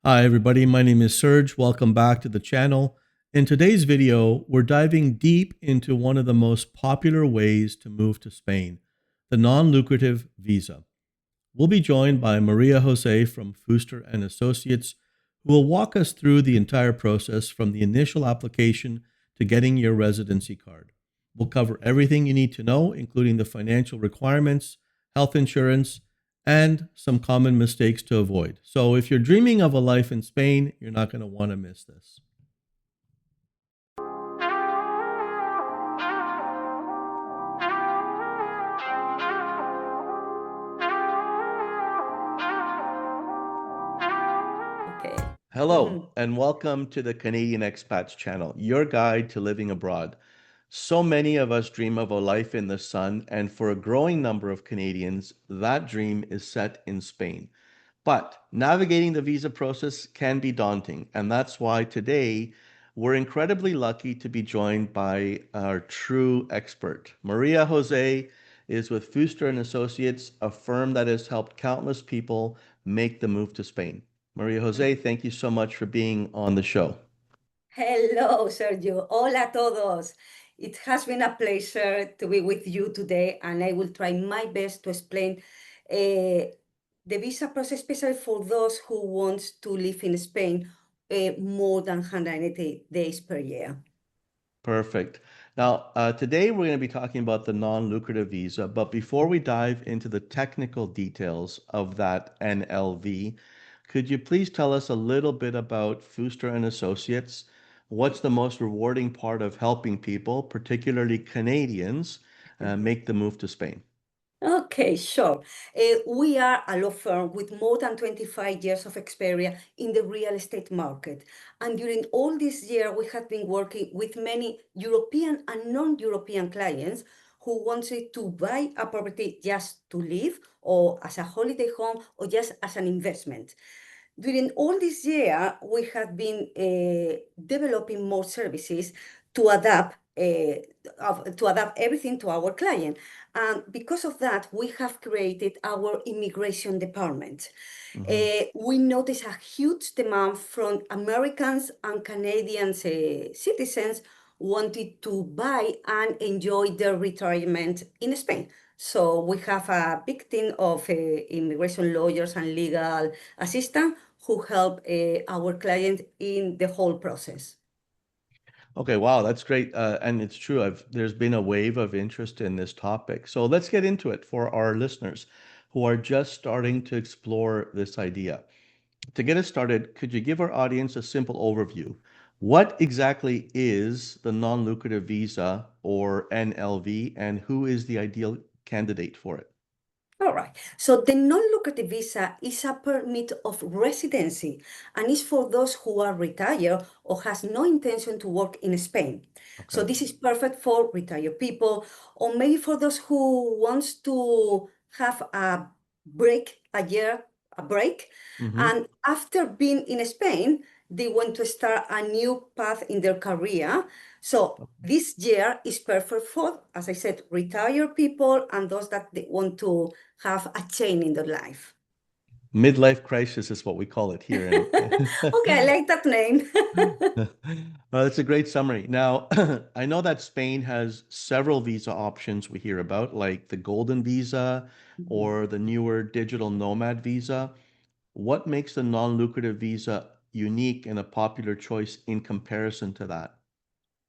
Hi everybody, my name is Serge. Welcome back to the channel. In today's video, we're diving deep into one of the most popular ways to move to Spain, the non-lucrative visa. We'll be joined by Maria José from Fuster Associates, who will walk us through the entire process from the initial application to getting your residency card. We'll cover everything you need to know, including the financial requirements, health insurance, and some common mistakes to avoid. So if you're dreaming of a life in Spain, you're not going to want to miss this. Okay. Hello, and welcome to the Canadian Expats Channel, your guide to living abroad. So many of us dream of a life in the sun, and for a growing number of Canadians, that dream is set in Spain. But navigating the visa process can be daunting, and that's why today we're incredibly lucky to be joined by our true expert. Maria José is with Fuster Associates, a firm that has helped countless people make the move to Spain. Maria José, thank you so much for being on the show. Hello, Sergio. Hola a todos. It has been a pleasure to be with you today, and I will try my best to explain the visa process, especially for those who want to live in Spain more than 180 days per year. Perfect. Now, today we're going to be talking about the non-lucrative visa, but before we dive into the technical details of that NLV, could you please tell us a little bit about Fuster and Associates? What's the most rewarding part of helping people, particularly Canadians, make the move to Spain? Okay, sure. We are a law firm with more than 25 years of experience in the real estate market. And during all this year, we have been working with many European and non-European clients who wanted to buy a property just to live or as a holiday home or just as an investment. During all this year, we have been developing more services to adapt everything to our client. And because of that, we have created our immigration department. We notice a huge demand from Americans and Canadian citizens wanted to buy and enjoy their retirement in Spain. So we have a big team of immigration lawyers and legal assistants who help our client in the whole process. Okay, wow, that's great. And it's true, there's been a wave of interest in this topic. So let's get into it for our listeners who are just starting to explore this idea. To get us started, could you give our audience a simple overview? What exactly is the non-lucrative visa or NLV, and who is the ideal candidate for it? All right. So the non-lucrative visa is a permit of residency and is for those who are retired or has no intention to work in Spain. So Okay. this is perfect for retired people or maybe for those who wants to have a break, a break. Mm-hmm. And after being in Spain, they want to start a new path in their career. So this year is perfect for, as I said, retired people and those that they want to have a change in their life. Midlife crisis is what we call it here. Okay, I like that name. Well, that's a great summary. Now, I know that Spain has several visa options we hear about, like the Golden Visa or the newer Digital Nomad Visa. What makes the non-lucrative visa unique and a popular choice in comparison to that?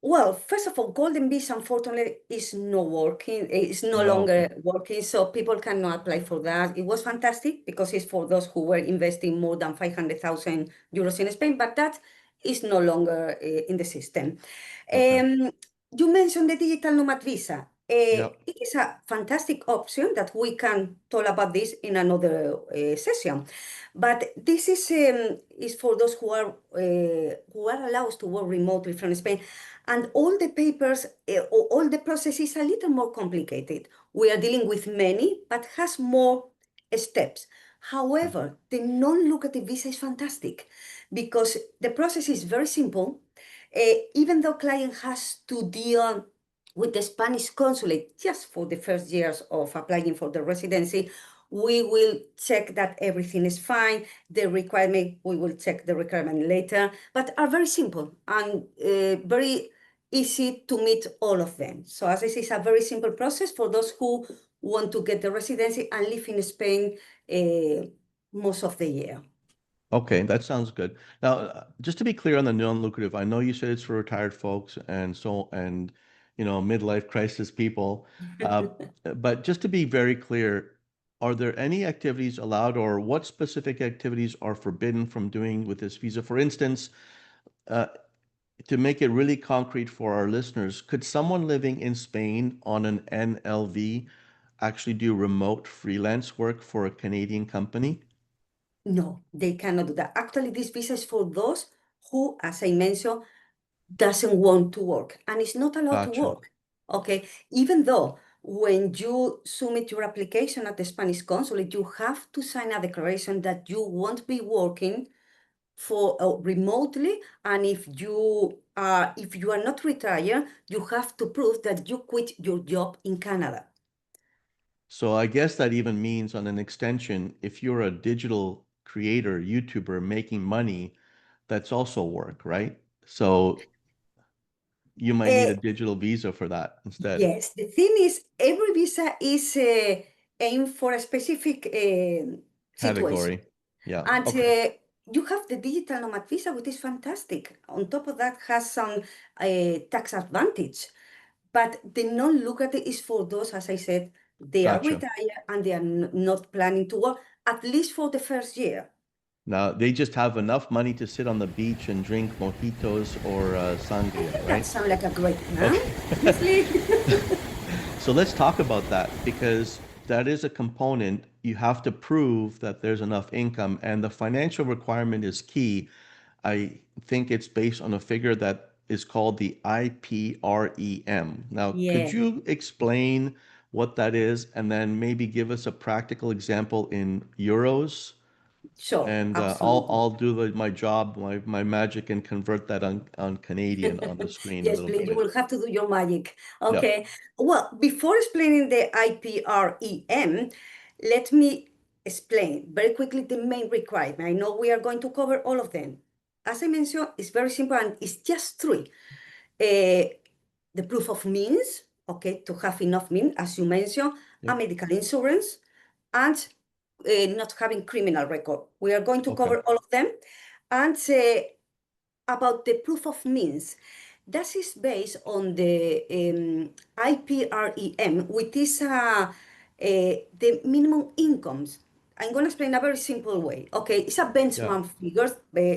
Well, first of all, Golden Visa unfortunately is no working. It's no Oh, longer working, so people cannot apply for that. It was fantastic because it's for those who were investing more than 500,000 euros in Spain, but that is no longer in the system. okay. You mentioned the Digital Nomad Visa. Yep. It is a fantastic option that we can talk about this in another session. But this is for those who are allowed to work remotely from Spain. And all the papers, all the process is a little more complicated. We are dealing with many, but has more steps. However, the non-lucrative visa is fantastic because the process is very simple. Even though client has to deal with the Spanish consulate just for the first years of applying for the residency, We will check that everything is fine. The requirement, we will check the requirement later, but are very simple and very easy to meet all of them. So as I say, it's a very simple process for those who want to get the residency and live in Spain most of the year. Okay, that sounds good. Now, just to be clear on the non-lucrative, I know you said it's for retired folks and midlife crisis people. But just to be very clear, are there any activities allowed or what specific activities are forbidden from doing with this visa? For instance, to make it really concrete for our listeners, could someone living in Spain on an NLV actually do remote freelance work for a Canadian company? No, they cannot do that. Actually, this visa is for those who, as I mentioned, doesn't want to work and is not allowed to Gotcha. work. Okay, even though when you submit your application at the Spanish consulate, you have to sign a declaration that you won't be working for remotely, and if you are not retired, you have to prove that you quit your job in Canada. So I guess that even means on an extension, if you're a digital creator, YouTuber making money, that's also work, right? So you might need a digital visa for that instead. Yes, the thing is, every visa is aimed for a specific situation. Category. Yeah. And Okay. you have the Digital Nomad Visa, which is fantastic. On top of that, has some tax advantage. But the non-lucrative is for those, as I said, they are Gotcha. retired and they are not planning to work, at least for the first year. Now they just have enough money to sit on the beach and drink mojitos or sangria, That right? sounds like a great plan, Okay. honestly. So let's talk about that because that is a component. You have to prove that there's enough income, and the financial requirement is key. I think it's based on a figure that is called the IPREM. Now, could Yeah, you explain what that is and then maybe give us a practical example in euros? sure, And absolutely. I'll do my job, my magic, and convert that on Canadian on the screen a Yes, little please, you bit. will have to do your magic. Yep. Okay. Well, before explaining the IPREM, let me explain very quickly the main requirement. I know we are going to cover all of them. As I mentioned, it's very simple and it's just three. The proof of means, okay, to have enough means, as you mentioned, a Yep. medical insurance, and not having criminal record. We are going to Okay. cover all of them. And about the proof of means, that is based on the IPREM, which is the minimum incomes. I'm going to explain a very simple way. Okay, it's a Yeah. benchmark figure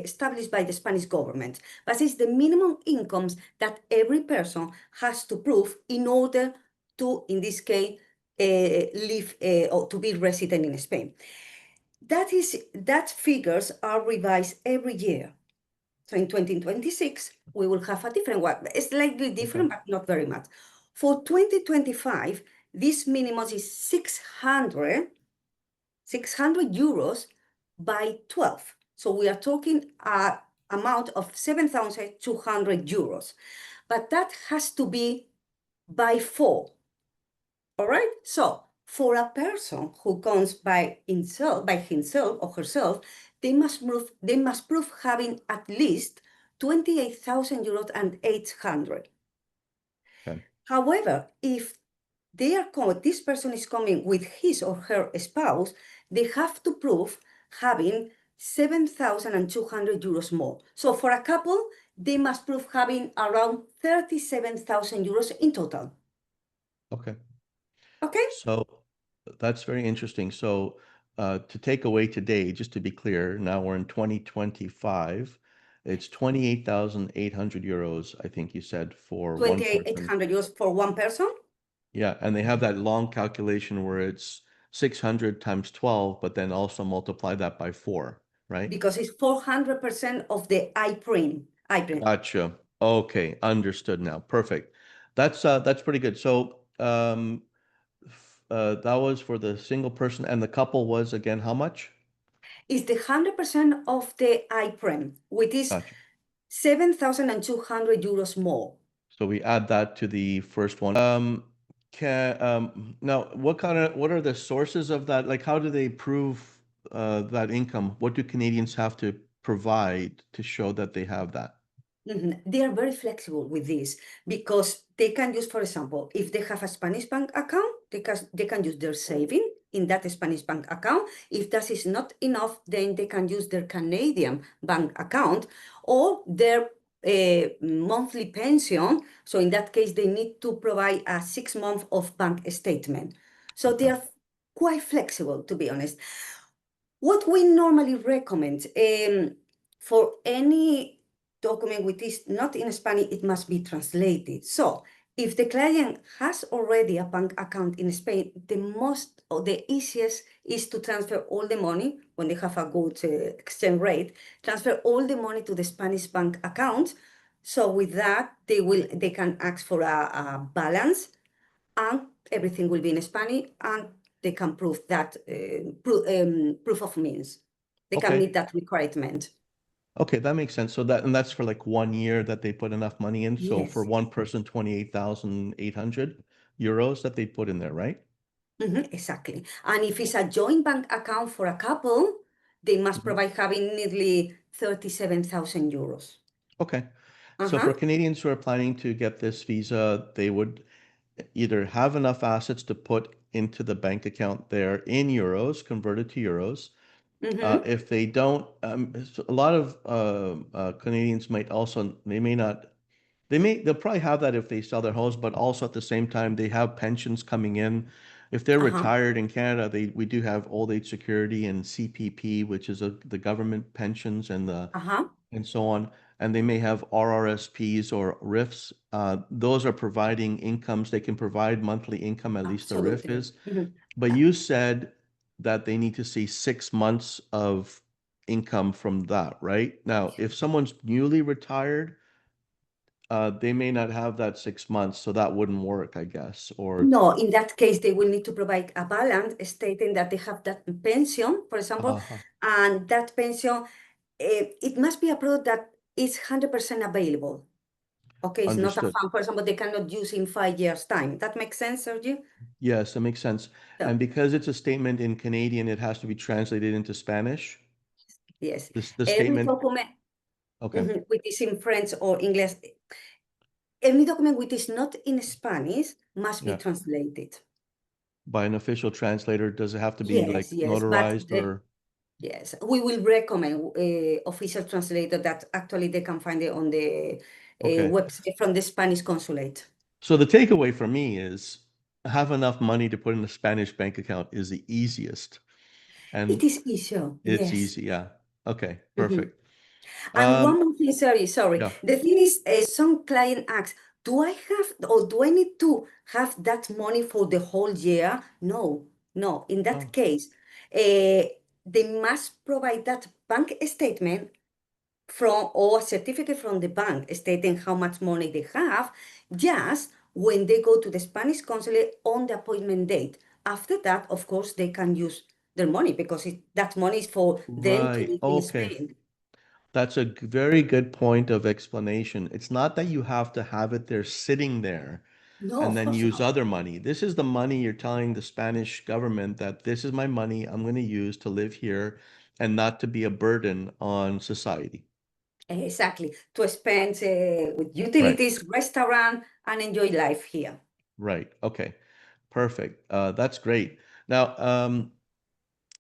established by the Spanish government, but it's the minimum incomes that every person has to prove in order to, in this case, live or to be resident in Spain. That figures are revised every year. So in 2026, we will have a different one. It's slightly Okay. different, but not very much. For 2025, this minimum is 600 euros by 12. So we are talking an amount of 7,200 euros. But that has to be by 4. All right? So for a person who comes by himself or herself, they must prove having at least 28,000 euros and 800. Okay. However, if this person is coming with his or her spouse, they have to prove having 7,200 euros more. So for a couple, they must prove having around 37,000 euros in total. Okay. Okay? So that's very interesting. So to take away today, just to be clear, now we're in 2025. It's 28,800 euros, I think you said, for one person. 2,800 euros for one person Yeah, and they have that long calculation where it's 600 times 12, but then also multiply that by 4, right? because it's 400% of the IPRIN. Gotcha. Okay, understood now. Perfect. That's pretty good. So that was for the single person, and the couple was again how much? Is the 100% of the IPRIN, which is Gotcha. 7,200 euros more. So we add that to the first one. Now, what are the sources of that? Like, how do they prove that income? What do Canadians have to provide to show that they have that? They are very flexible with this because they can use, for example, if they have a Spanish bank account, they can use their saving in that Spanish bank account. If that is not enough, then they can use their Canadian bank account or their monthly pension. So in that case, they need to provide a 6 month of bank statement. So they Okay. are quite flexible, to be honest. What we normally recommend for any document which is not in Spanish, it must be translated. So if the client has already a bank account in Spain, the most or the easiest is to transfer all the money when they have a good exchange rate, transfer all the money to the Spanish bank account. So with that, they can ask for a balance and everything will be in Spanish and they can prove that proof of means. They can Okay. meet that requirement. Okay, that makes sense. So that's for like 1 year that they put enough money in. So for Yes, one person, 28,800 euros that they put in there, right? exactly. And if it's a joint bank account for a couple, they must Mhm. provide having nearly 37,000 euros. Okay. So Uh-huh. for Canadians who are planning to get this visa, they would either have enough assets to put into the bank account there in euros, converted to euros. Mm-hmm. If they don't, a lot of Canadians might also, they may not, they'll probably have that if they sell their homes, but also at the same time, they have pensions coming in. If they're Uh-huh. retired in Canada, we do have old age security and CPP, which is the government pensions Uh-huh. and so on. And they may have RRSPs or RIFs. Those are providing incomes. They can provide monthly income, at least the RIF Absolutely. is. Mhm. But Uh, you said that they need to see 6 months of income from that, right? Now, if someone's newly retired, they may not have that 6 months, so that wouldn't work, I guess. Or No, in that case, they will need to provide a balance stating that they have that pension, for example, uh, and that pension, it must be a product that is 100% available. Okay, it's not a understood. fund, for example, they cannot use in 5 years' time. That makes sense, Sergio? Yes, that makes sense. So, And because it's a statement in Canadian, it has to be translated into Spanish. yes. This the Any statement. document Okay. which is in French or English, any document which is not in Spanish must be Yeah. translated. By an official translator, does it have to be like Yes, yes, but notarized or? yes, we will recommend official translator that actually they can find it on the Okay. website from the Spanish consulate. So the takeaway for me is have enough money to put in a Spanish bank account is the easiest. It And is easier, it's yes. easy. Yeah. Okay. Mhm. Perfect. And Um, one more thing, sorry. yeah. The thing is, some client asks, do I have or do I need to have that money for the whole year? No, no. In that Oh, case, they must provide that bank statement from or a certificate from the bank stating how much money they have just when they go to the Spanish consulate on the appointment date. After that, of course, they can use their money because that money is for them to right. live in Okay. Spain. That's a very good point of explanation. It's not that you have to have it there sitting there No, and of then course use not. other money. This is the money you're telling the Spanish government that this is my money I'm going to use to live here and not to be a burden on society. Exactly. To spend with Right. utilities, restaurant, and enjoy life here. Right. Okay. Perfect. That's great. Now,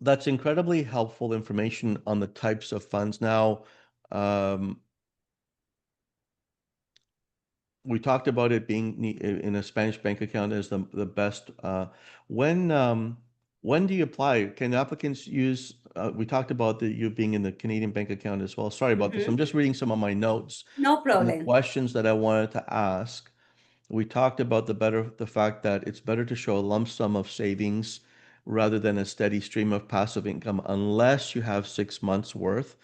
that's incredibly helpful information on the types of funds. Now, um, we talked about it being in a Spanish bank account as the best. When um, when do you apply? Can applicants use? We talked about you being in the Canadian bank account as well. Sorry about this. I'm Mhm. just reading some of my notes No and the problem. questions that I wanted to ask. We talked about the fact that it's better to show a lump sum of savings rather than a steady stream of passive income unless you have 6 months worth.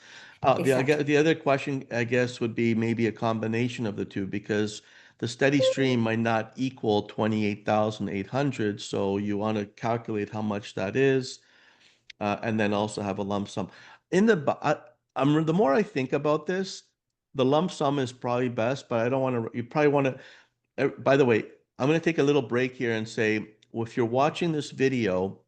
Exactly. The other question, I guess, would be maybe a combination of the two because the steady stream might not equal 28,800. So you want to calculate how much that is, and then also have a lump sum. In the, bu- the more I think about this, the lump sum is probably best, but I don't want to, you probably want to, by the way, I'm going to take a little break here and say, well, if you're watching this video,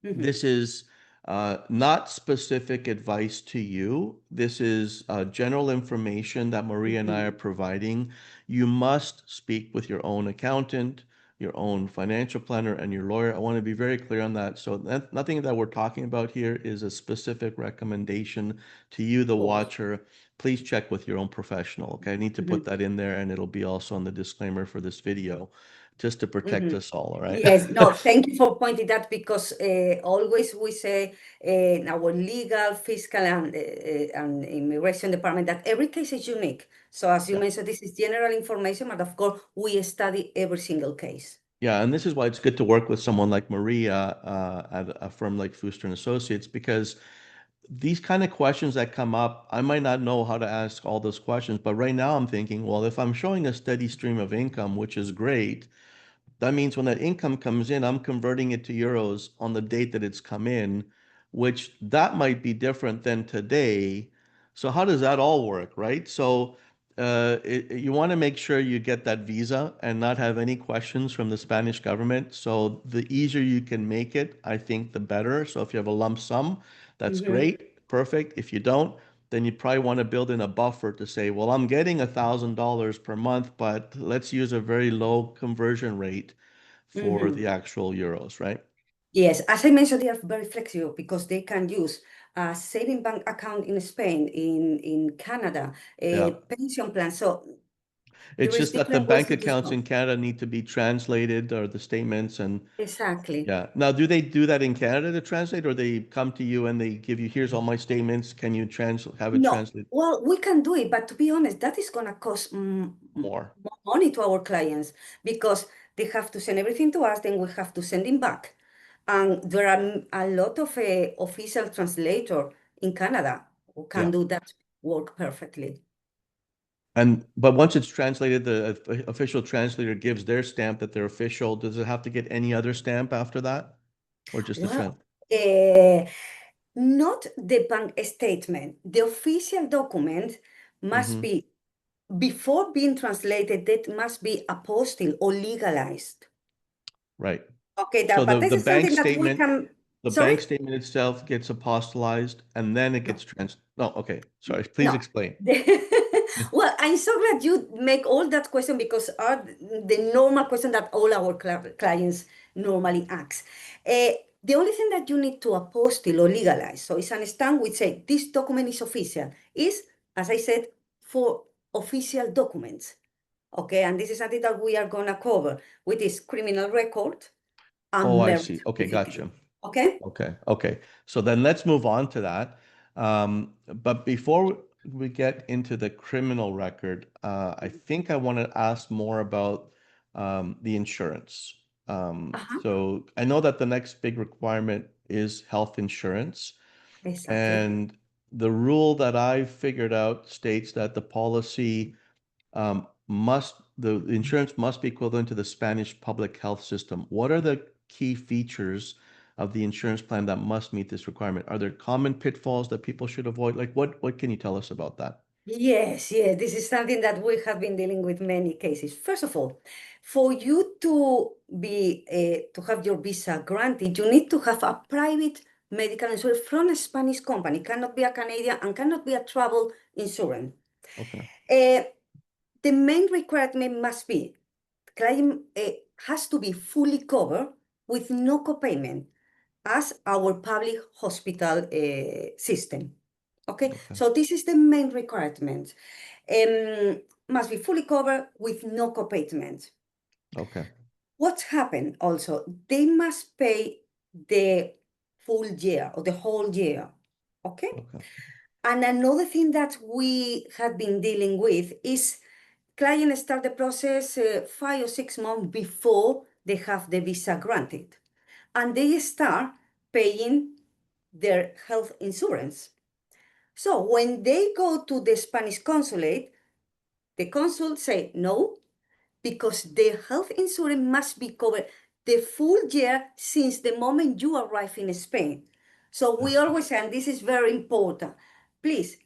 this is not specific advice to you. This is general information that Maria and I are providing. You must speak with your own accountant, your own financial planner, and your lawyer. I want to be very clear on that. So nothing that we're talking about here is a specific recommendation to you, the Of course. watcher. Please check with your own professional. Okay, I need to put that in there, and it'll be also on the disclaimer for this video, just to protect us all. All right. Yes, no, thank you for pointing that, because always we say in our legal, fiscal, and immigration department that every case is unique. So as you Yeah. mentioned, this is general information, but of course we study every single case. Yeah, and this is why it's good to work with someone like Maria at a firm like Fuster Associates, because these kind of questions that come up, I might not know how to ask all those questions, but right now I'm thinking, well, if I'm showing a steady stream of income, which is great, that means when that income comes in, I'm converting it to euros on the date that it's come in, which that might be different than today. So how does that all work, right? So you want to make sure you get that visa and not have any questions from the Spanish government. So the easier you can make it, I think the better. So if you have a lump sum, that's great, perfect. If you don't, then you probably want to build in a buffer to say, well, I'm getting $1,000 per month, but let's use a very low conversion rate for the actual euros, right? Yes, as I mentioned, they are very flexible because they can use a saving bank account in Spain, in Canada, a Yeah. pension plan. So there It's is just that the different ways bank to do accounts so. in Canada need to be translated, or the statements, and Exactly. yeah. Now, do they do that in Canada to translate, or they come to you and they give you, here's all my statements, can you have it No, translated well, we can do it, but to be honest, that is going to cost more? more money to our clients, because they have to send everything to us, then we have to send it back. And there are a lot of official translator in Canada who can Yeah. do that work perfectly. But once it's translated, the official translator gives their stamp that they're official. Does it have to get any other stamp after that, or just the Well, trend? not the bank statement. The official document must Mm-hmm. be, before being translated, that must be apostilled or legalized. Right. Okay, So that, but this the is bank something that we statement, can, the sorry? bank statement itself gets apostolized and then it No, gets no, okay. Sorry, please no. explain. Well, I'm so glad you make all that question, because are the normal question that all our clients normally ask. The only thing that you need to apostille or legalize, so it's an stamp which say this document is official, is, as I said, for official documents. Okay, and this is something that we are gonna cover, with this criminal record Oh, and I marriage see. Okay, certificate. gotcha. Okay? Okay, okay. So then let's move on to that. But before we get into the criminal record, I think I want to ask more about the insurance. Uh-huh. So I know that the next big requirement is health insurance. Exactly. And the rule that I figured out states that the policy the insurance must be equivalent to the Spanish public health system. What are the key features of the insurance plan that must meet this requirement? Are there common pitfalls that people should avoid? Like what can you tell us about that? Yes, yes, this is something that we have been dealing with many cases. First of all, for you to be to have your visa granted, you need to have a private medical insurance from a Spanish company. Cannot be a Canadian and cannot be a travel insurance. Okay. Uh, the main requirement must be client has to be fully covered with no copayment, as our public hospital system. Okay, Okay. so this is the main requirement. Must be fully covered with no copayment. Okay. What's happened also, they must pay the full year or the whole year. Okay. Okay. And another thing that we have been dealing with is clients start the process 5 or 6 months before they have the visa granted. And they start paying their health insurance. So when they go to the Spanish consulate, the consul say no, because the health insurance must be covered the full year since the moment you arrive in Spain. So I we see. always say, and this is very important, please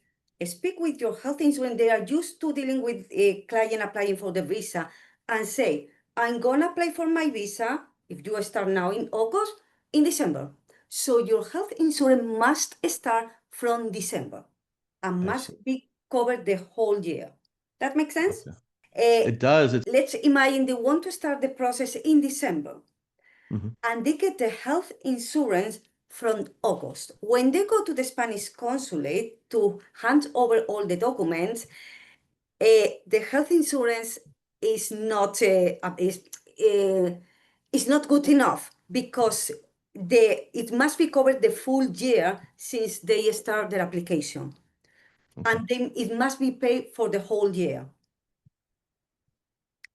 speak with your health insurance. They are used to dealing with a client applying for the visa, and say, I'm gonna apply for my visa, if you start now in August, in December. So your health insurance must start from December and I see. must be covered the whole year. That makes sense? Okay. Uh, It does. It's let's imagine they want to start the process in December mhm. and they get the health insurance from August. When they go to the Spanish consulate to hand over all the documents, the health insurance is not is not good enough because it must be covered the full year since they start their application, Okay. and then it must be paid for the whole year.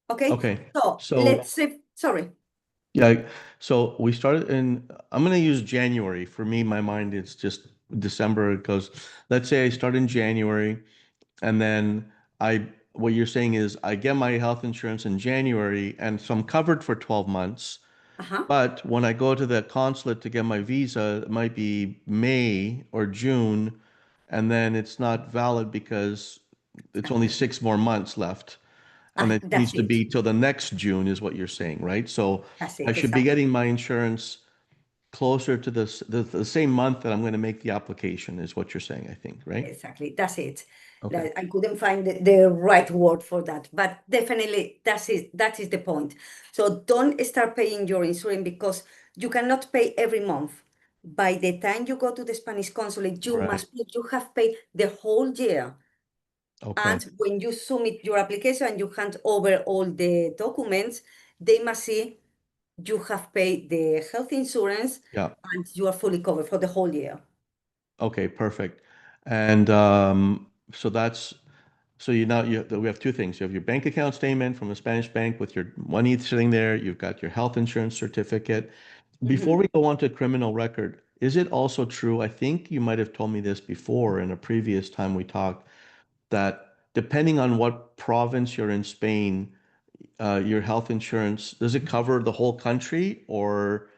Okay, Okay. so So let's say, sorry. yeah, so we started in, I'm going to use January. For me, my mind is just December because let's say I start in January and then what you're saying is I get my health insurance in January and so I'm covered for 12 months. Uh-huh. But when I go to the consulate to get my visa, it might be May or June, and then it's not valid because it's only Exactly. 6 more months left. And it needs That's to it. be till the next June, is what you're saying, right? So That's I it. should be Exactly. getting my insurance closer to the same month that I'm going to make the application, is what you're saying, I think, right? Exactly. That's it. Okay. Like, I couldn't find the right word for that, but definitely that's it. That is the point. So don't start paying your insurance because you cannot pay every month. By the time you go to the Spanish consulate, Right. you have paid the whole year. Okay. And when you submit your application and you hand over all the documents, they must see you have paid the health insurance Yeah. and you are fully covered for the whole year. Okay, perfect. And so that's so we have two things. You have your bank account statement from a Spanish bank with your money sitting there. You've got your health insurance certificate. Before Mhm. we go on to criminal record, is it also true? I think you might have told me this before in a previous time we talked, that depending on what province you're in Spain, your health insurance, does it cover the whole country or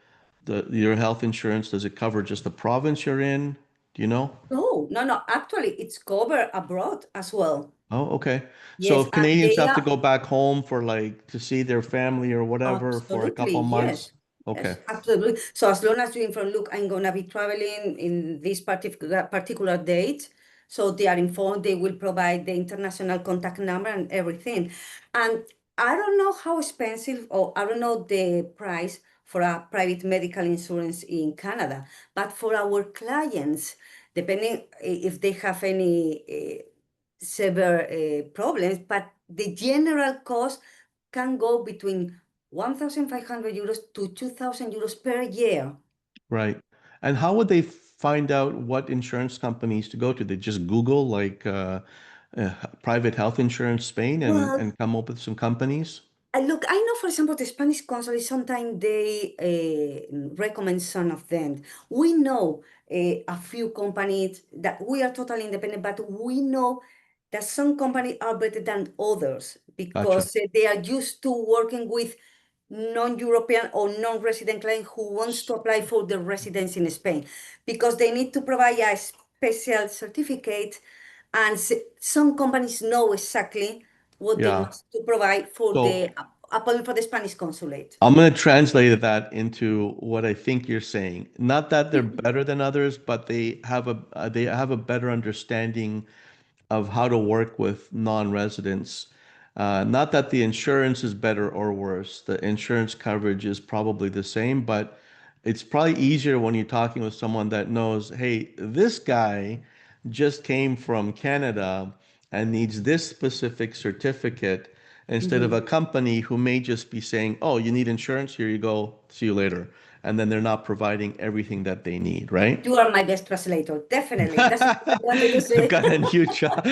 your health insurance, does it cover just the province you're in? Do you know? No, no, no. Actually, it's covered abroad as well. Oh, okay. So Yes, if and Canadians they have to are go back home for like to see their family or whatever for a absolutely, couple yes. months, okay. Yes, absolutely. So as long as you inform, look, I'm gonna be traveling in this particular date. So they are informed, they will provide the international contact number and everything. And I don't know how expensive, or I don't know the price for a private medical insurance in Canada, but for our clients, depending if they have any severe problems, but the general cost can go between 1,500 euros to 2,000 euros per year. Right. And how would they find out what insurance companies to go to? They just Google like private health insurance Spain Well, and come up with some companies? look, I know, for example, the Spanish consulate, sometimes they recommend some of them. We know a few companies that we are totally independent, but we know that some companies are better than others Gotcha. because they are used to working with non-European or non-resident client who wants to apply for the residence in Spain because they need to provide a special certificate, and some companies know exactly what they Yeah. must to provide for the So appointment for the Spanish consulate. I'm going to translate that into what I think you're saying. Not that they're Yeah. better than others, but they have a better understanding of how to work with non-residents. Not that the insurance is better or worse. The insurance coverage is probably the same, but it's probably easier when you're talking with someone that knows, hey, this guy just came from Canada and needs this specific certificate instead of Mhm. a company who may just be saying, oh, you need insurance? Here you go. See you later. And then they're not providing everything that they need, right? You are my best translator, definitely. That's what I wanted to I've say. got a new job.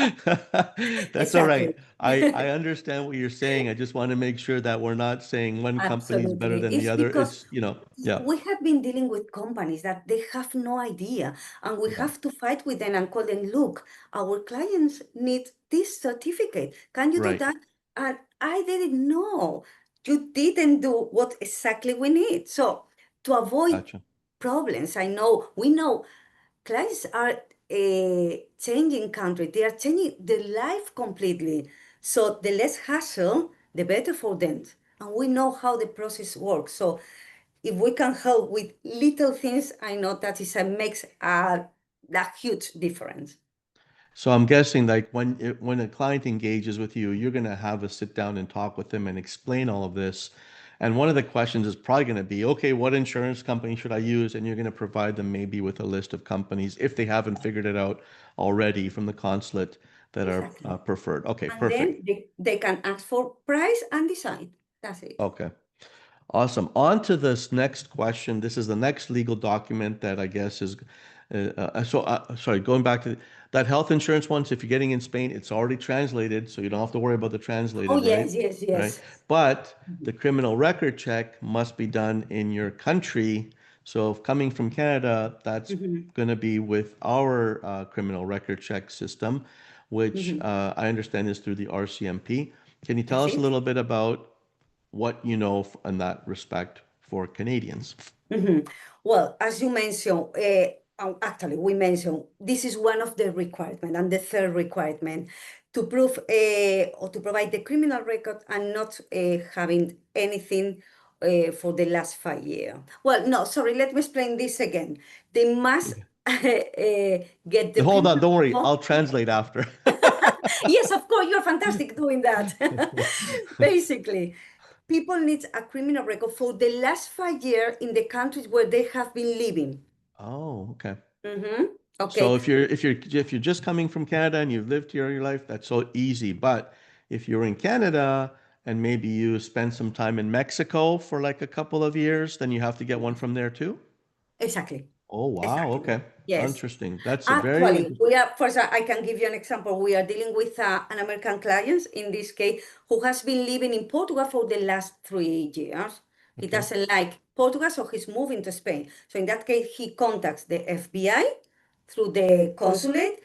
That's all right. Exactly. I understand what you're saying. I just want to make sure that we're not saying one company is better Absolutely. than the It's other. because It's, yeah, we have been dealing with companies that they have no idea, and we yeah, have to fight with them and call them, look, our clients need this certificate. Can you do right. that? And I didn't know. You didn't do what exactly we need. So to avoid Gotcha. problems, we know clients are changing country. They are changing their life completely. So the less hassle, the better for them. and we know how the process works. So if we can help with little things, I know that makes a huge difference. So I'm guessing like when a client engages with you, you're going to have a sit down and talk with them and explain all of this. And one of the questions is probably going to be, okay, what insurance company should I use? And you're going to provide them maybe with a list of companies if they haven't figured it out already from the consulate that are Exactly. preferred. Okay, And perfect. then they can ask for price and decide. That's it. Okay. Awesome. On to this next question. This is the next legal document that I guess is, sorry, going back to that health insurance one. So if you're getting in Spain, it's already translated, so you don't have to worry about the Oh, translated, right? yes, yes, Right. yes. But Mhm. the criminal record check must be done in your country. So if coming from Canada, that's Mhm. going to be with our criminal record check system, which Mhm. I understand is through the RCMP. Can you tell That's us a it. little bit about what you know in that respect for Canadians? Mhm. Well, as you mentioned, actually, we mentioned this is one of the requirements, and the third requirement to prove or to provide the criminal record and not having anything for the last 5 years. Well, no, sorry, let me explain this again. They must Okay. get the Hold on, criminal don't worry. record. I'll translate after. Yes, of course, you're fantastic doing that. Basically, people need a criminal record for the last 5 years in the countries where they have been living. Oh, okay. Okay, So if you're just coming from Canada and you've lived here your life, that's so easy. But if you're in Canada and maybe you spend some time in Mexico for like a couple of years, then you have to get one from there too? exactly, Oh, wow. exactly. Okay. Yes. Interesting. That's a very Actually, interesting. we are, first, I can give you an example. We are dealing with an American client, in this case, who has been living in Portugal for the last 3 years. He Okay. doesn't like Portugal, so he's moving to Spain. So in that case, he contacts the FBI through the consulate,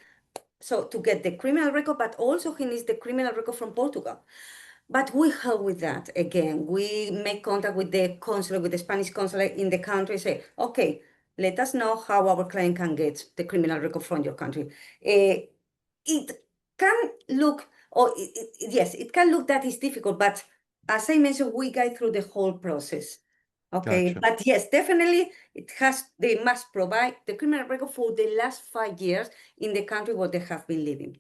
so to get the criminal record, but also he needs the criminal record from Portugal. But we help with that. Again, we make contact with the consulate, with the Spanish consulate in the country, say, okay, let us know how our client can get the criminal record from your country. It can look, or yes, it can look that is difficult, but as I mentioned, we guide through the whole process. Okay, Gotcha. but yes, definitely they must provide the criminal record for the last 5 years in the country where they have been living.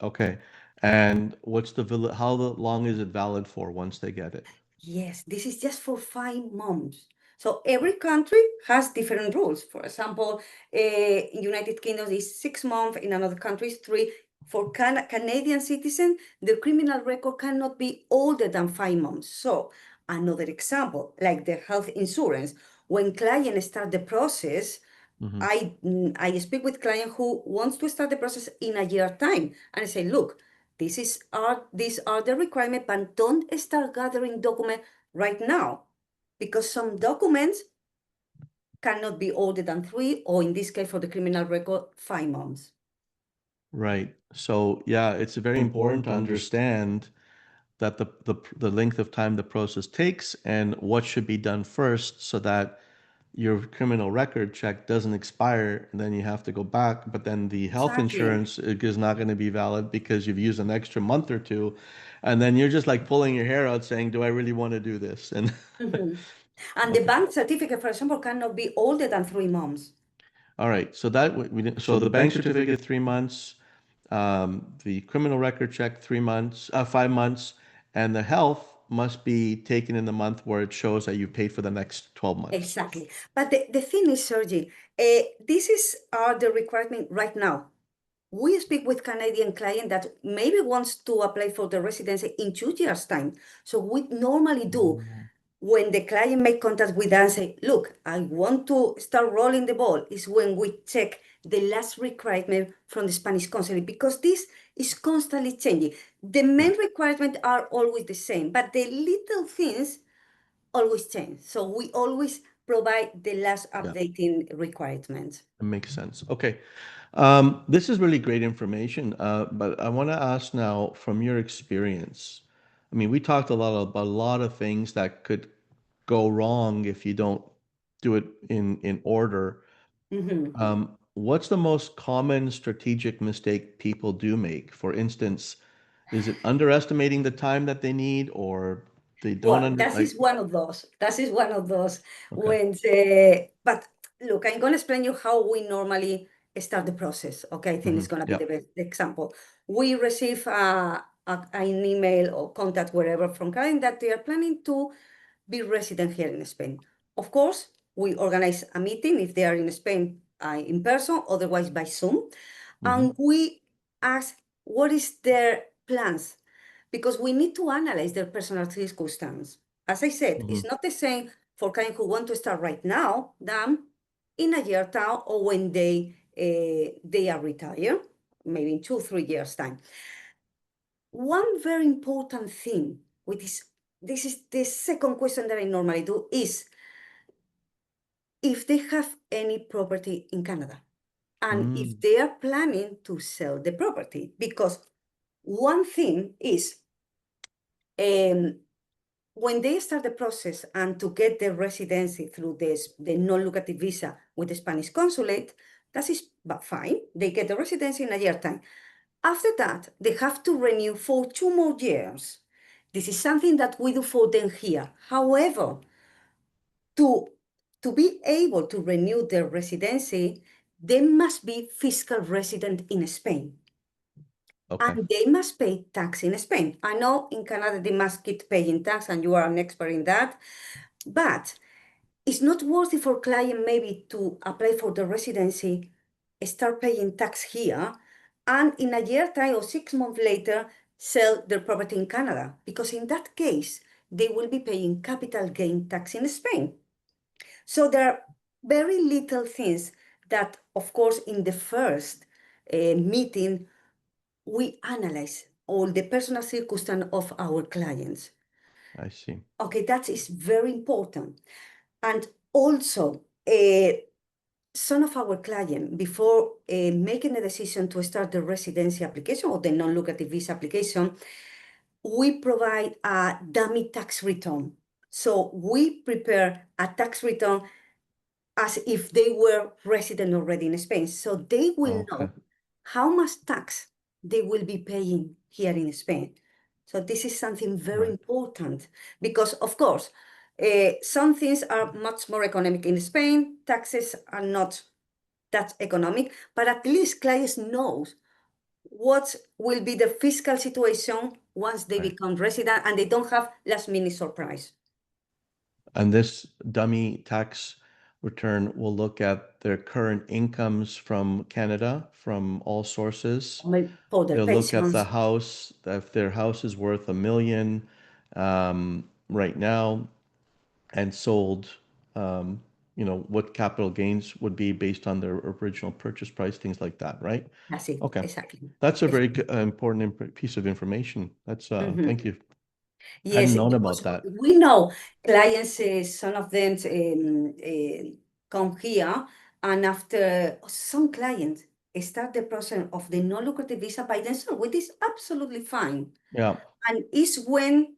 Okay. And how long is it valid for once they get it? Yes, this is just for 5 months. So every country has different rules. For example, in United Kingdom is 6 months, in another country is three. For Canadian citizen, the criminal record cannot be older than 5 months. So another example, like the health insurance, when clients start the process, Hmm. I speak with client who wants to start the process in a year time, and I say, look, these are the requirements, but don't start gathering document right now, because some documents cannot be older than 3, or in this case for the criminal record, 5 months. Right. So yeah, it's very important to understand that the length of time the process takes and what should be done first so that your criminal record check doesn't expire and then you have to go back, but then the health Exactly. insurance is not going to be valid because you've used an extra month or two, and then you're just like pulling your hair out saying, do I really want to do this? And Mhm. And the okay. bank certificate, for example, cannot be older than 3 months. All right. So so the bank certificate 3 months, the criminal record check 3 months, 5 months, and the health must be taken in the month where it shows that you paid for the next 12 months. Exactly. But the thing is, Sergi, this is are the requirement right now. We speak with Canadian client that maybe wants to apply for the residency in 2 years' time. So we normally do, Oh. when the client make contact with us and say, look, I want to start rolling the ball, is when we check the last requirement from the Spanish consulate, because this is constantly changing. The Yeah. main requirements are always the same, but the little things always change. So we always provide the last Yeah. updating requirements. It makes sense. Okay. This is really great information, but I want to ask now from your experience. I mean, we talked a lot about a lot of things that could go wrong if you don't do it in order. Mhm. What's the most common strategic mistake people do make? For instance, is it underestimating the time that they need or they don't Well, that is one of those. That is one of those. Okay. But look, I'm going to explain you how we normally start the process. Okay, I think it's going to be the best example. We receive an email or contact wherever from client that they are planning to be resident here in Spain. Of course, we organize a meeting if they are in Spain in person, otherwise by Zoom, and we ask what is their plans, because we need to analyze their personal circumstance. As I said, it's not the same for clients who want to start right now than in a year time or when they are retired, maybe in 2-3 years time. One very important thing, which is this is the second question that I normally do, is if they have any property in Canada and if they are planning to sell the property. Because one thing is when they start the process and to get the residency through the non-lucrative visa with the Spanish consulate, that is fine. They get the residency in a year time. After that, they have to renew for 2 more years. This is something that we do for them here. However, to be able to renew their residency, they must be fiscal resident in Spain. And they must pay tax in Spain. I know in Canada they must keep paying tax, and you are an expert in that. But it's not worth it for client maybe to apply for the residency, start paying tax here, and in a year time or 6 months later, sell their property in Canada. Because in that case, they will be paying capital gain tax in Spain. So there are very little things that, of course, in the first meeting, we analyze all the personal circumstance of our clients. I see. Okay, that is very important. And also, some of our clients, before making a decision to start the residency application or the non-lucrative visa application, we provide a dummy tax return. So we prepare a tax return as if they were resident already in Spain. So they will know how much tax they will be paying here in Spain. So this is something very important because, of course, some things are much more economic in Spain. Taxes are not that economic, but at least clients knows what will be the fiscal situation once they become resident and they don't have last minute surprise. And this dummy tax return will look at their current incomes from Canada, from all sources. For their They'll look at the pensions. house, if their house is worth $1 million right now and sold, what capital gains would be based on their original purchase price, things like that, right? That's it, Okay. exactly. That's a very important piece of information. That's thank you. I Yes, hadn't known about because that. we know clients, some of them come here, and after some clients start the process of the non-lucrative visa by themselves, which is absolutely fine. Yeah. And it's when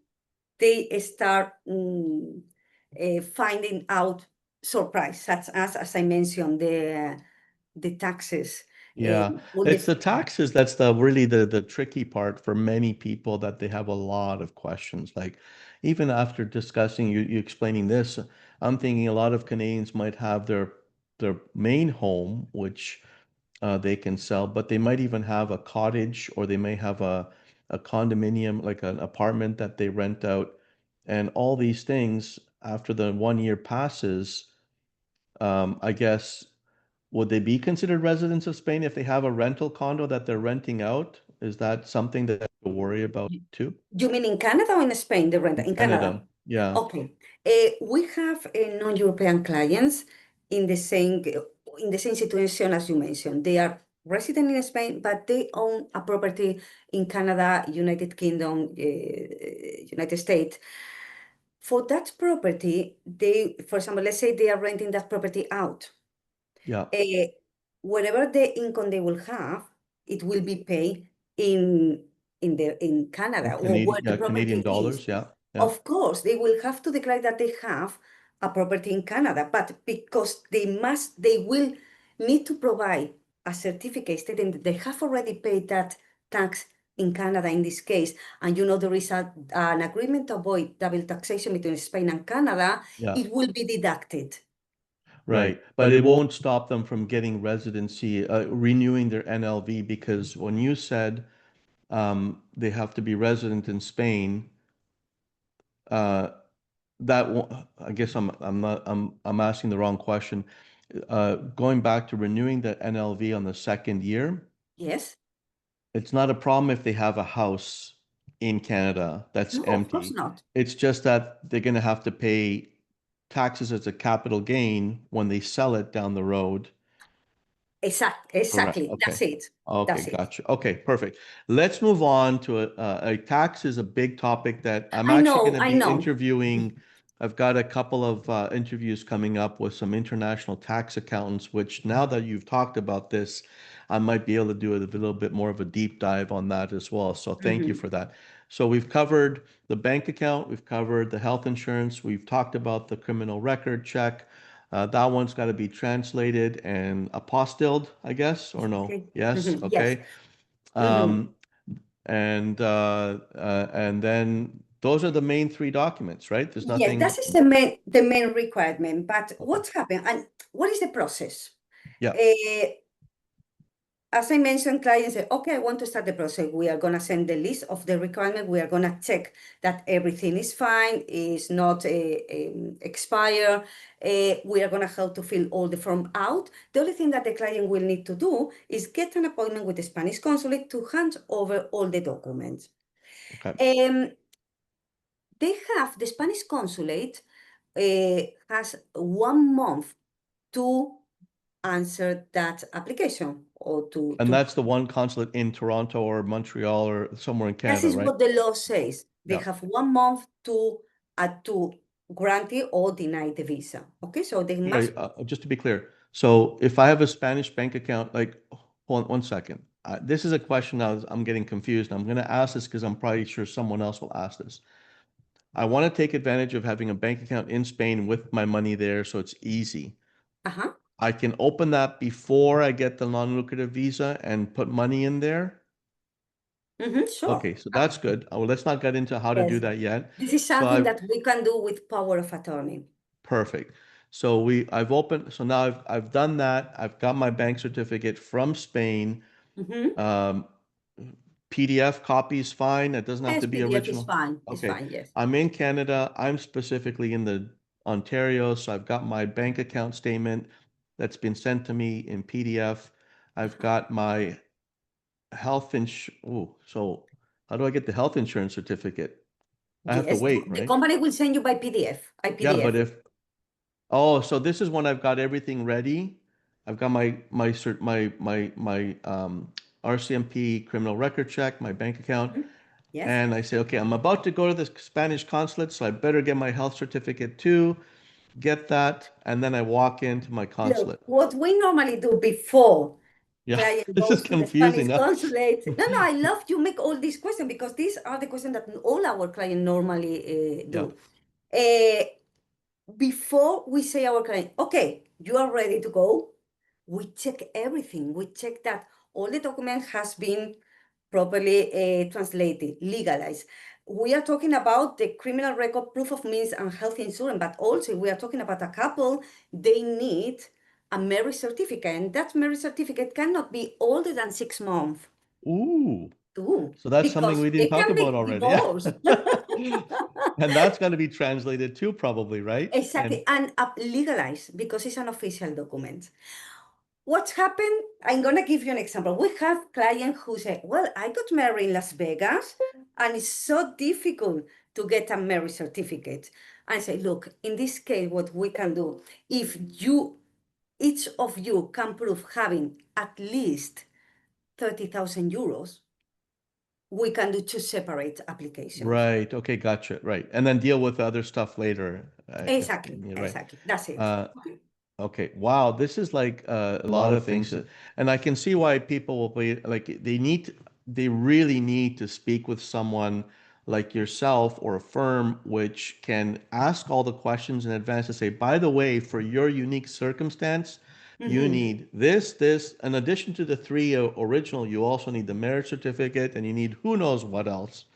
they start finding out surprise, such as I mentioned, the taxes. Yeah, it's the taxes that's really the tricky part for many people, that they have a lot of questions. Like, even after discussing you explaining this, I'm thinking a lot of Canadians might have their main home, which they can sell, but they might even have a cottage, or they may have a condominium, like an apartment that they rent out, and all these things after the 1 year passes, I guess. Would they be considered residents of Spain if they have a rental condo that they're renting out? Is that something that to worry about too? You mean in Canada or in Spain, the rent? In In Canada. Canada, yeah. Okay. We have non-European clients in the same situation as you mentioned. They are resident in Spain, but they own a property in Canada, United Kingdom, United States. For that property, for example, let's say they are renting that property out. Yeah. Whatever the income they will have, it will be paid in Canada or where the property Canadian is. dollars, yeah. Yeah. Of course, they will have to declare that they have a property in Canada, but because they will need to provide a certificate stating that they have already paid that tax in Canada in this case, and there is an agreement to avoid double taxation between Spain and Canada, Yeah. it will be deducted. Right. But it won't stop them from getting residency, renewing their NLV, because when you said they have to be resident in Spain, uh, that won't, I guess I'm not I'm asking the wrong question. Going back to renewing the NLV on the second year, Yes? it's not a problem if they have a house in Canada that's No, of course empty. not. It's just that they're going to have to pay taxes as a capital gain when they sell it down the road. Correct. Exactly. Okay. That's it. Okay, That's it. gotcha. Okay, perfect. Let's move on to a tax is a big topic that I'm I actually going know, to I be know. interviewing. I've got a couple of interviews coming up with some international tax accountants, which now that you've talked about this, I might be able to do a little bit more of a deep dive on that as well. So thank you Mhm. for that. So we've covered the bank account, we've covered the health insurance, we've talked about the criminal record check. That one's got to be translated and apostilled, I guess, or no? Okay. Yes, Yes. okay. Mhm. Um, and then those are the main three documents, right? There's Yeah, nothing. that is the main requirement. But Okay. what's happened and what is the process? Yeah. Uh, as I mentioned, clients say, okay, I want to start the process. We are going to send the list of the requirement. We are going to check that everything is fine, is not expire. We are going to help to fill all the form out. The only thing that the client will need to do is get an appointment with the Spanish consulate to hand over all the documents. Okay. The Spanish consulate has 1 month to answer that application or And to that's the one consulate in Toronto or Montreal or somewhere in that Canada, is right? what the law says. They Yeah. have 1 month to grant it or deny the visa. Okay, so they must. Right. Just to be clear. So if I have a Spanish bank account, like, hold on 1 second. This is a question I'm getting confused. I'm going to ask this because I'm probably sure someone else will ask this. I want to take advantage of having a bank account in Spain with my money there, so it's easy. Uh-huh. I can open that before I get the non-lucrative visa and put money in there. Sure. Okay, so that's good. Well, let's not get into how to do Yes. that yet. This is So something that we can do with power of attorney. perfect. So I've opened, so now I've done that. I've got my bank certificate from Spain. Mm-hmm. Um, PDF copy is fine. It doesn't have Yes, to be PDF is original. fine. It's Okay. fine, yes. I'm in Canada. I'm specifically in the Ontario, so I've got my bank account statement that's been sent to me in PDF. I've Uh-huh. got my so how do I get the health insurance certificate? I have to Yes, wait, the right? company will send you by PDF. By Yeah, but PDF. oh, so this is when I've got everything ready. I've got my cert, my RCMP criminal record check, my bank account, Mhm. Yes. and I say, okay, I'm about to go to the Spanish consulate, so I better get my health certificate too, get that, and then I walk into my Look, consulate. what we normally do before Yeah, client this is goes to the Spanish confusing. Huh? consulate. No, no, I love you make all these questions because these are the questions that all our clients normally Yeah. do. Uh, Before we say our client, okay, you are ready to go, we check everything. We check that all the document has been properly translated, legalized. We are talking about the criminal record, proof of means, and health insurance, but also we are talking about a couple, they need a marriage certificate, and that marriage certificate cannot be older than 6 months Ooh, too, so that's something because we they didn't talk can about be already. Yeah. divorced. And that's got to be translated too, probably, right? And Exactly, and legalized because it's an official document. What's happened? I'm gonna give you an example. We have clients who say, "Well, I got married in Las Vegas, and it's so difficult to get a marriage certificate." I say, "Look, in this case, what we can do, if each of you can prove having at least 30,000 euros, we can do two separate applications." right. Okay, gotcha. Right. And then deal with other stuff later. Exactly, You're right. exactly. That's it. Uh, Okay. okay. Wow. This is like a lot of things. And I can see why people will be like, they really need to speak with someone like yourself or a firm which can ask all the questions in advance to say, by the way, for your unique circumstance, You Mhm. need this. In addition to the three original, you also need the marriage certificate and you need who knows what else,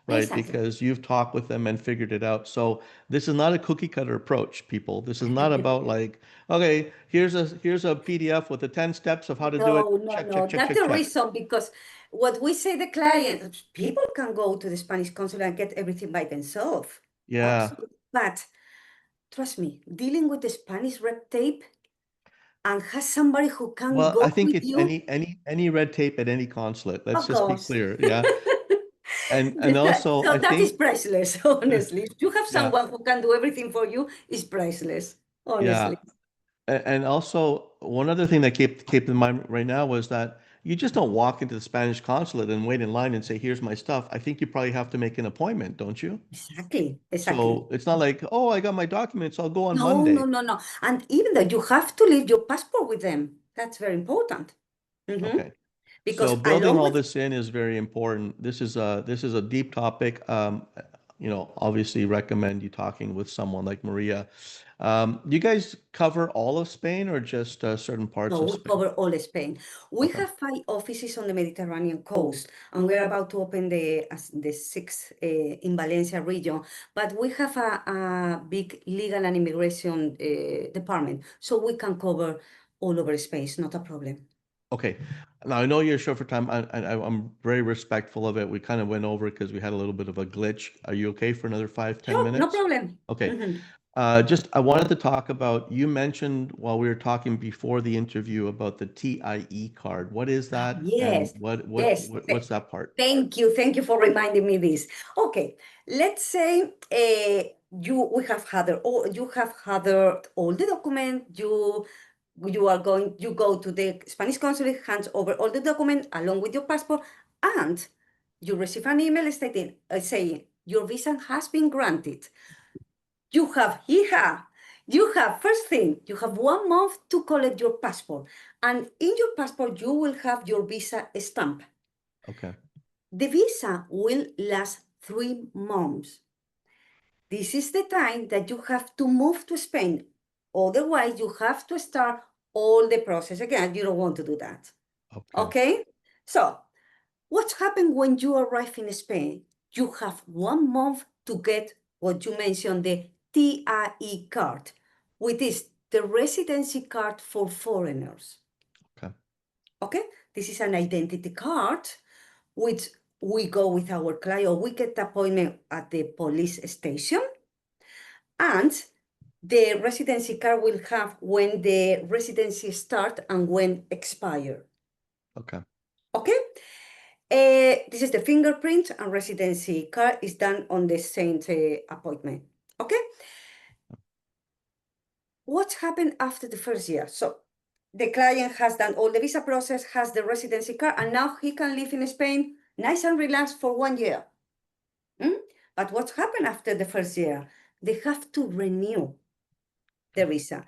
right? Exactly. Because you've talked with them and figured it out. So this is not a cookie cutter approach, people. This is not about like, okay, here's a PDF with the 10 steps of how to do it. No, no, Check, check, no. check, That's check, the check. reason because what we say the client, people can go to the Spanish consulate and get everything by themselves. Yeah. Absolutely. But trust me, dealing with the Spanish red tape and has somebody who can Well, go I think with it's you, any red tape at any consulate. Let's of just be course. clear. Yeah. And also So I that is think priceless, honestly. If you have yeah, someone who can do everything for you, it's priceless, yeah. honestly. And also, one other thing that kept in mind right now was that you just don't walk into the Spanish consulate and wait in line and say, "Here's my stuff." I think you probably have to make an appointment, don't you? Exactly, exactly. So it's not like, "Oh, I got my documents. I'll go on No, Monday." no, no, no. And even though you have to leave your passport with them, that's very important. Mhm. Okay. So Because building along all with, this in is very important. This is a deep topic. Obviously recommend you talking with someone like Maria. Do you guys cover all of Spain or just certain parts no, of we Spain? cover all Spain. We Okay. have 5 offices on the Mediterranean coast, and we're about to open the sixth in Valencia region. But we have a big legal and immigration department, so we can cover all over Spain. It's not a problem. Okay. Now I know you're short for time. I'm very respectful of it. We kind of went over it because we had a little bit of a glitch. Are you okay for another 5, 10 Sure, no minutes? problem. Okay. Mhm. Just I wanted to talk about, you mentioned while we were talking before the interview about the TIE card. What is that? And Yes, yes. what's that part? Thank you for reminding me this. Okay, let's say you have gathered all the document. You go to the Spanish consulate, hands over all the document along with your passport, and you receive an email stating saying your visa has been granted. You have first thing, you have 1 month to collect your passport, and in your passport you will have your visa stamp. Okay. The visa will last 3 months. This is the time that you have to move to Spain. Otherwise, you have to start all the process again. You don't want to do that. Okay. Okay? So, what's happened when you arrive in Spain? You have 1 month to get what you mentioned, the TIE card, which is the residency card for foreigners. Okay. Okay? This is an identity card which we go with our client, or we get the appointment at the police station, and the residency card will have when the residency start and when expire. Okay. Okay? This is the fingerprint, and residency card is done on the same appointment. Okay? What happened after the first year? So the client has done all the visa process, has the residency card, and now he can live in Spain nice and relaxed for 1 year. Mm? But what happened after the first year? They have to renew the visa.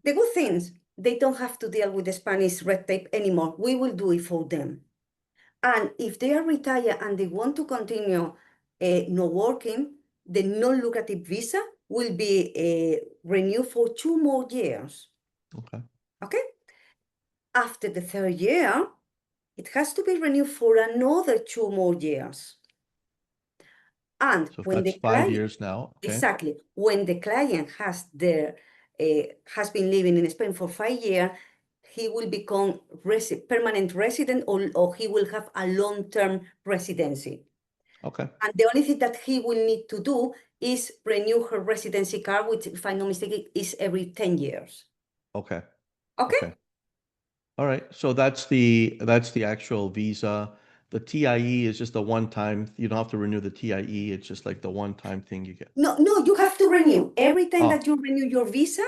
The good things, they don't have to deal with the Spanish red tape anymore. We will do it for them. And if they are retired and they want to continue not working, the non-lucrative visa will be renewed for 2 more years. Okay. Okay? After the third year, it has to be renewed for another 2 more years. And So if when that's the five client, years now, okay. exactly, when the client has been living in Spain for 5 years, he will become permanent resident, or he will have a long-term residency. Okay. And the only thing that he will need to do is renew her residency card, which, if I'm not mistaken, is every 10 years. Okay. Okay? Okay. All right. So that's the actual visa. The TIE is just a one time. You don't have to renew the TIE. It's just like the one time thing you get. No, no, you have to renew. Every time Oh, that you renew your visa,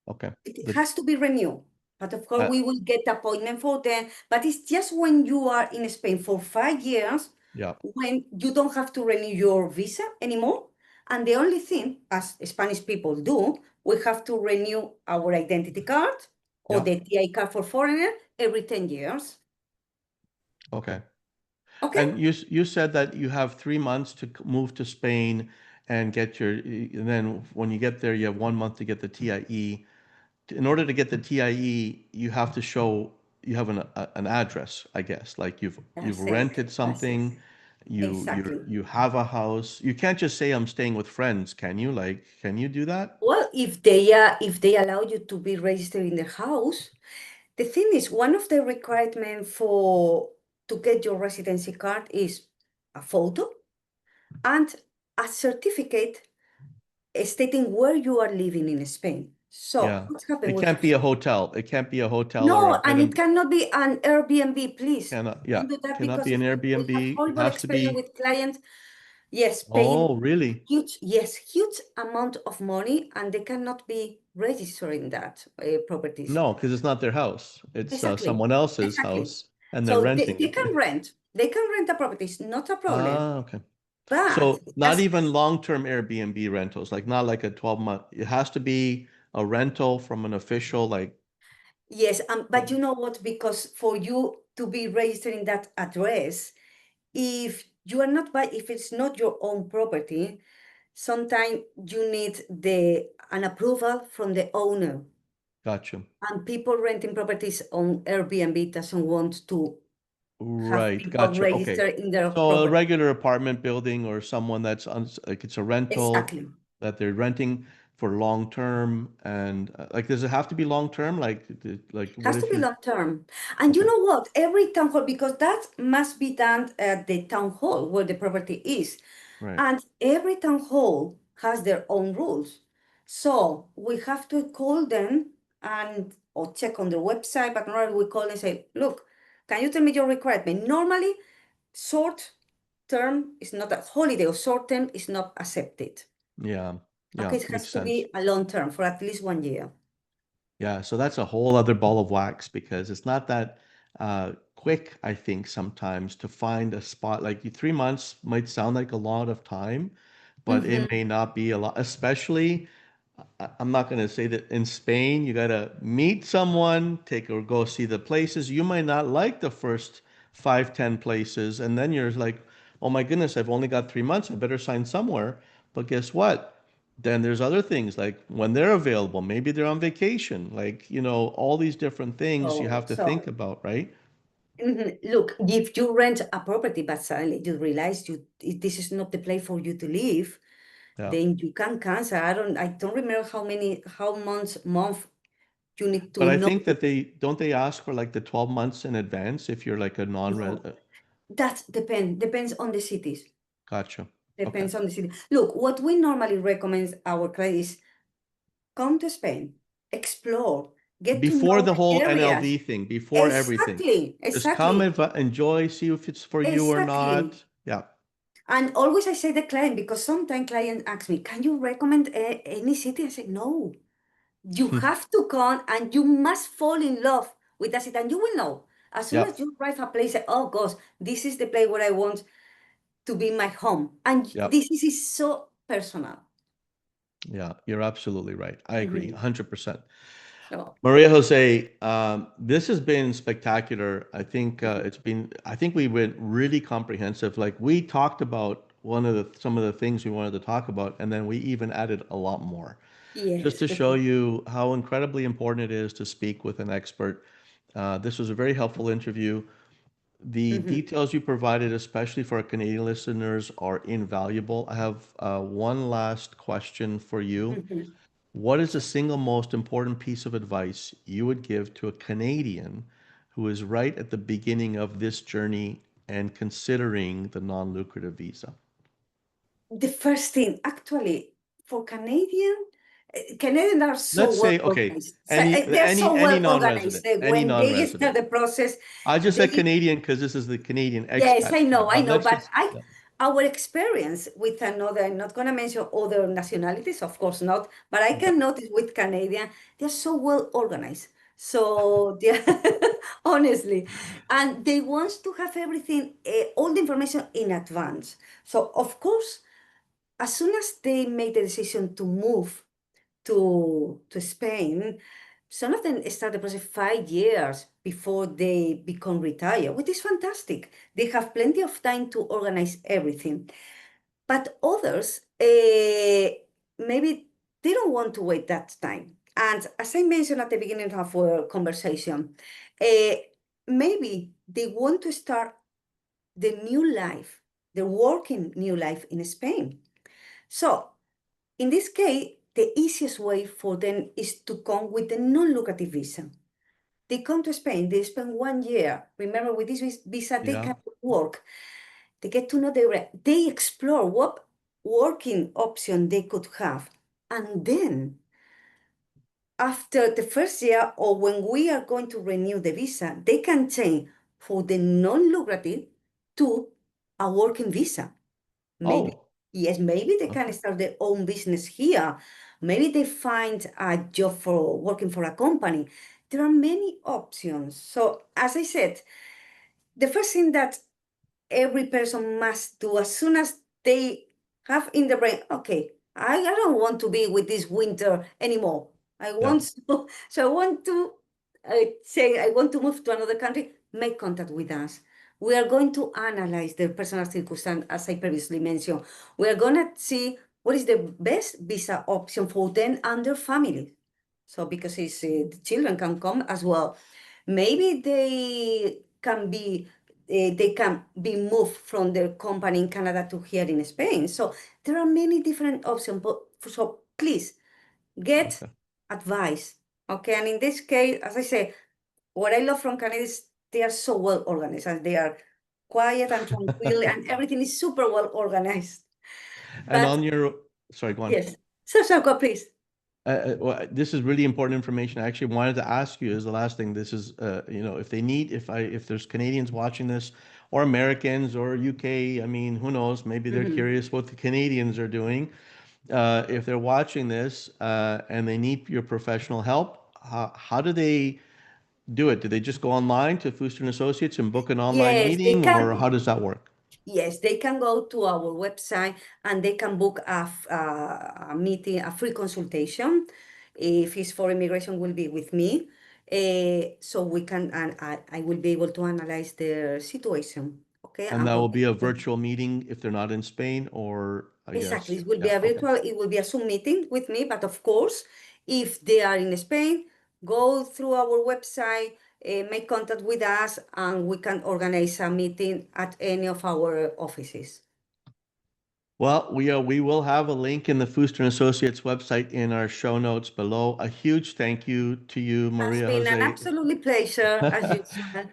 okay. it The has to be renewed. But of course, uh, we will get appointment for them. But it's just when you are in Spain for 5 years, yeah. when you don't have to renew your visa anymore. And the only thing, as Spanish people do, we have to renew our identity card or Yeah. the TI card for foreigner every 10 years. Okay. Okay? And you said that you have 3 months to move to Spain and get and then when you get there, you have 1 month to get the TIE. in order to get the TIE, you have to show you have an address, I guess. Like you've That's it. rented That's it. something, Exactly. you have a house. You can't just say I'm staying with friends, can you? Like, can you do that? Well, if they allow you to be registered in the house, the thing is, one of the requirements for to get your residency card is a photo and a certificate stating where you are living in Spain. So Yeah. what's happened It with can't be a hotel. It can't be a hotel or a no, bed and and it cannot be an Airbnb, please. cannot, yeah, Don't do that cannot because be an we have Airbnb. It horrible has to experience be, with clients. Yes, paying oh, really? huge amount of money, and they cannot be registering that properties. No, because it's not their house. It's Exactly, someone else's exactly. house and they're So they, renting they it. can rent. They can rent the properties, not a problem. Ah, okay. But So not that's even long-term Airbnb rentals, like not like a 12-month. It has to be a rental from an official, like, yes, but you know what? Because for you to be registering that address, if you are not if it's not your own property, sometimes you need an approval from the owner. gotcha. And people renting properties on Airbnb doesn't want to have Right, people gotcha. Okay. register in their So a property. regular apartment building or someone that's like it's a rental Exactly. that they're renting for long term and like does it have to be long term? Like what Has to if be you're long term. And you okay, know what? Every town hall, because that must be done at the town hall where the property is. right. And every town hall has their own rules. So we have to call them and or check on their website, but normally we call and say, look, can you tell me your requirement? Normally, short term is not a holiday or short term is not accepted. Yeah. Yeah, Okay, it makes has to sense. be a long term for at least 1 year. Yeah, so that's a whole other ball of wax because it's not that quick, I think, sometimes to find a spot. Like 3 months might sound like a lot of time, but it Hmm. may not be a lot, especially I'm not going to say that in Spain, you got to meet someone, take or go see the places. You might not like the first 5, 10 places, and then you're like, oh my goodness, I've only got 3 months. I better sign somewhere. But guess what? Then there's other things like when they're available, maybe they're on vacation, like, all these different things you So, have to think so about, right? look, if you rent a property, but suddenly you realize this is not the place for you to live, Yeah. then you can cancel. I don't remember how month you need But to I know. think that they ask for like the 12 months in advance if you're like a non-res. No, that depends on the cities. Gotcha. Okay. Depends on the city. Look, what we normally recommend our clients is come to Spain, explore, get to Before know the the whole areas. NLV thing, before everything. Exactly, Just come exactly, and enjoy, see if it's for you or exactly. not. Yeah. And always I say the client, because sometimes clients ask me, can you recommend any city? I say, no, you have to come and you must fall in love with that city. And you will know, as soon as Yep. you arrive a place, say, oh gosh, this is the place where I want to be my home. And Yep. this is so personal. Yeah. You're absolutely right. I agree. Mhm. 100%. So, Maria Jose, this has been spectacular. mhm. I think we went really comprehensive. Like we talked about some of the things we wanted to talk about, and then we even added a lot more. Just Yes, to show because you how incredibly important it is to speak with an expert. This was a very helpful interview. The mhm, details you provided, especially for our Canadian listeners, are invaluable. I have one last question for you. mhm. What is the single most important piece of advice you would give to a Canadian who is right at the beginning of this journey and considering the non-lucrative visa? The first thing, actually, for Canadians are so Let's well say, okay, organized. So, they're so any well organized. non-resident, any When they non-resident. start the process, I just said they Canadian because this is the Canadian yes, Expat Channel, I but know, let's but just, I yeah, our experience with another, I'm not gonna mention other nationalities, of course not, but I yeah, can notice with Canadian, they're so well organized. So they honestly, and they want to have everything, all the information in advance. So of course, as soon as they make the decision to move to Spain, some of them start the process 5 years before they become retired, which is fantastic. They have plenty of time to organize everything. But others, maybe they don't want to wait that time. And as I mentioned at the beginning of our conversation, maybe they want to start the new life, the working new life in Spain. So in this case, the easiest way for them is to come with a non-lucrative visa. They come to Spain, they spend 1 year. Remember, with this visa, they Yeah. can work. They get to know they explore what working option they could have. And then after the first year, or when we are going to renew the visa, they can change for the non-lucrative to a working visa. Maybe, Oh, yes, maybe they can okay. start their own business here. Maybe they find a job for working for a company. There are many options. So, as I said, the first thing that every person must do as soon as they have in the brain, okay, I don't want to be with this winter anymore. I Yeah. want to, so I want to say I want to move to another country, make contact with us. We are going to analyze their personal circumstance, as I previously mentioned. We are going to see what is the best visa option for them and their family. So because it's, the children can come as well. Maybe they can be moved from their company in Canada to here in Spain. So there are many different options. But so please get Okay. advice. Okay. And in this case, as I say, what I love from Canada is they are so well organized and they are quiet and tranquil and everything is super well organized. And But on your, sorry, go on. yes. So go please. Well, this is really important information. I actually wanted to ask you as the last thing. This is, if they need, if there's Canadians watching this, or Americans or UK, I mean, who knows? Maybe they're Mhm. curious what the Canadians are doing. If they're watching this and they need your professional help, how do they do it? Do they just go online to Fuster Associates and book an online Yes, they meeting, or can. how does that work? Yes, they can go to our website and they can book a meeting, a free consultation. If it's for immigration, will be with me. So we can, and I will be able to analyze their situation. Okay, And and that how will be they a can. virtual meeting if they're not in Spain, or I Exactly, guess, it will be yeah, a okay. virtual, it will be a Zoom meeting with me. But of course, if they are in Spain, go through our website, make contact with us, and we can organize a meeting at any of our offices. Well, we will have a link in the Fuster and Associates website in our show notes below. A huge thank you to you, Has Maria been an Jose. absolutely pleasure as usual.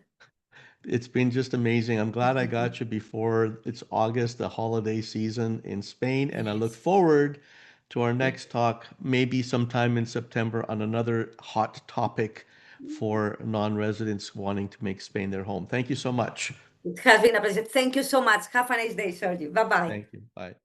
It's been just amazing. I'm glad I got you before it's August, the holiday season in Spain, and I look Yes. forward to our Yes. next talk, maybe sometime in September, on another hot topic for non-residents wanting to make Spain their home. Thank you so much. It has been a pleasure. Thank you so much. Have a nice day, Sergio. Bye bye. Thank you. Bye.